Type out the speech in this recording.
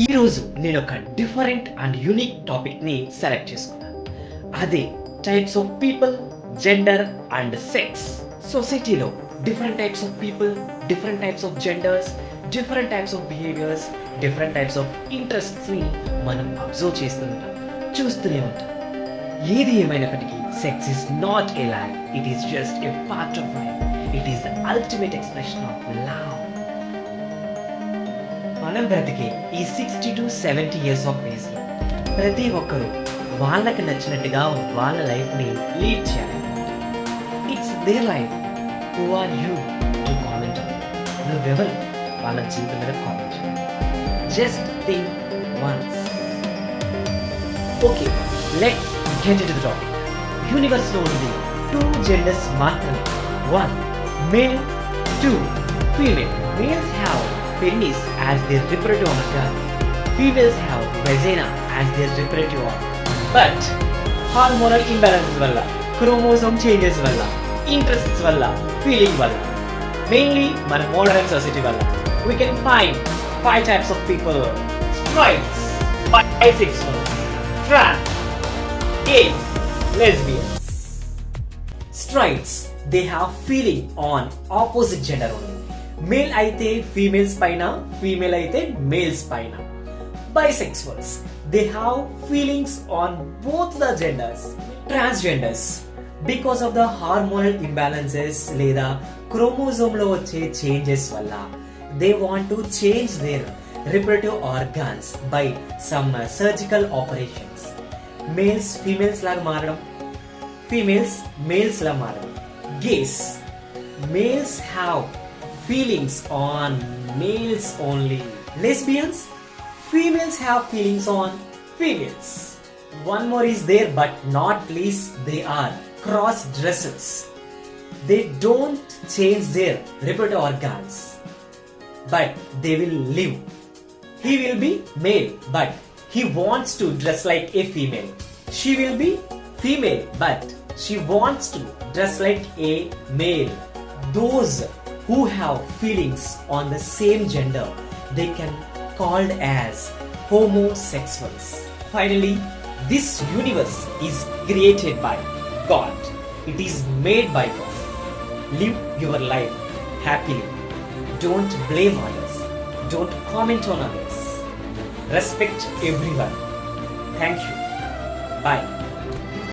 ఈరోజు నేను ఒక డిఫరెంట్ అండ్ యూనిక్ టాపిక్ని సెలెక్ట్ చేసుకున్నాను. అదే types of people, gender and sex. సొసైటీలో different types of people, different types of genders, different types of behaviours, different types of ఇంట్రెస్ట్స్ని మనం అబ్జర్వ్ చేస్తుంటాం, చూస్తూనే ఉంటాం. ఏది ఏమైనప్పటికీ sex is not a life, it is just a part of life. It is the ultimate expression of love. మనం బ్రతికే ఈ 60 to 70 ఇయర్స్ ఆఫ్ ఏజ్లో ప్రతి ఒక్కరూ వాళ్ళకి నచ్చినట్టుగా వాళ్ళ లైఫ్ని లీడ్ చేయాలి. It's their life. Who are you to comment? నువ్వెవరు వాళ్ళ జీవితం మీద కామెంట్ చేయాలి? Just think once. Okay, let's get it to the topic. యూనివర్స్లో ఉంది 2 జెండర్స్ మాత్రమే. 1 male, 2 female. Males have penis as their reproductive organ. Females have vagina as their reproductive organ. But hormonal imbalances వల్ల, chromosome changes వల్ల, interests వల్ల, feeling వల్ల, mainly మన modern society వల్ల, we can find 5 types of people: straights, bisexuals, trans, gays, lesbians. Straights, they have feeling on opposite gender only. Male అయితే females పైన, female అయితే males పైన. Bisexuals, they have feelings on both the genders. Transgenders, because of the hormonal imbalances లేదా chromosome లో వచ్చే changes వల్ల they want to change their reproductive organs by some surgical operations. Males females లాగా మారడం, females males లా మారడం. Gays, males have feelings on males only. Lesbians, females have feelings on females. One more is there, but not least, they are cross dressers. They don't change their reproductive organs, but they will live. He will be male, but he wants to dress like a female. She will be female, but she wants to dress like a male. Those who have feelings on the same gender, they can called as homosexuals. Finally, this universe is created by God. It is made by God. Live your life happily. Don't blame others. Don't comment on others. Respect everyone. Thank you. Bye.